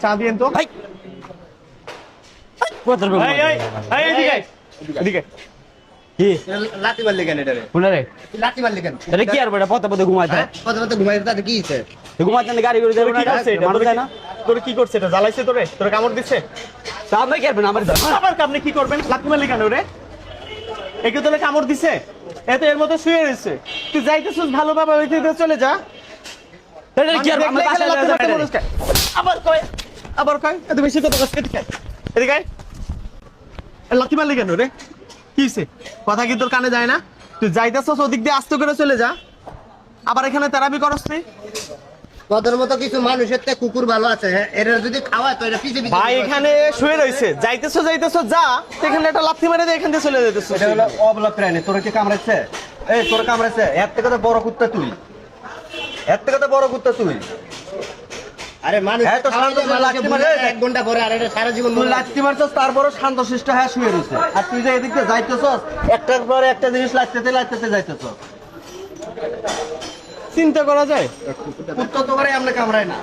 চা দিয়েন তো। এদিকে কি লাঠি মারলি কেন এটারে? শুনে লাঠি মারলি কেন? এটা কি আর পথে পথে ঘুমাইতে কথা বলতে ঘুমাই তাতে কি হইছে? ঘুমাইতে না গাড়ি করে যাবে কি করছে এটা? মানুষ যায় না তোরে কি করছে এটা? জ্বালাইছে তোরে? তোরে কামড় দিচ্ছে? আপনি কি করবেন আমার আবার আপনি কি করবেন? লাথি মারলি কেন রে? একে তোরে কামড় দিছে? এত এর মতো শুয়ে রয়েছে। তুই যাইতেছিস ভালোভাবে ওই থেকে চলে যা। এটা কি আর আমার বাসায় লাথি মারতে বলিস কেন? আবার কয় এত বেশি কথা কষ্ট এদিকে এদিকে আয়। এ লাথি মারলি কেন রে? কি হইছে? কথা কি তোর কানে যায় না? তুই যাইতেছিস ওদিক দিয়ে আস্তে করে চলে যা। আবার এখানে থেরাপি করস তুই? তোদের মতো কিছু মানুষের তে কুকুর ভালো আছে, হ্যাঁ? এরা যদি খাওয়ায় তো এটা পিছে পিছে ভাই এখানে শুয়ে রয়েছে, যাইতেছো যা, এখানে একটা লাথি মেরে দিয়ে এখান দিয়ে চলে যেতেছো। এটা হলো অবলা প্রাণী। তোরা কি কামড়াচ্ছে? এই তোর কামড়াচ্ছে? এর থেকে তো বড় কুত্তা তুই, এর থেকে তো বড় কুত্তা তুই। আরে মানুষ হ্যাঁ, তো খাওয়াইলে শান্ত মানুষে লাথি বুঝে মারে। না, 1 ঘন্টা পরে আর এটা সারা জীবন তুই মনে লাথি মারছস, তারপরও শান্তশিষ্ট হ্যাঁ শুয়ে রয়েছে। আর তুই যে এদিক দিয়ে যাইতেছস, একটার পরে একটা জিনিস লাগতেতে যাইতেছস। চিন্তা করা যায়? কুত্তা তো করে আমরা কামড়াই না।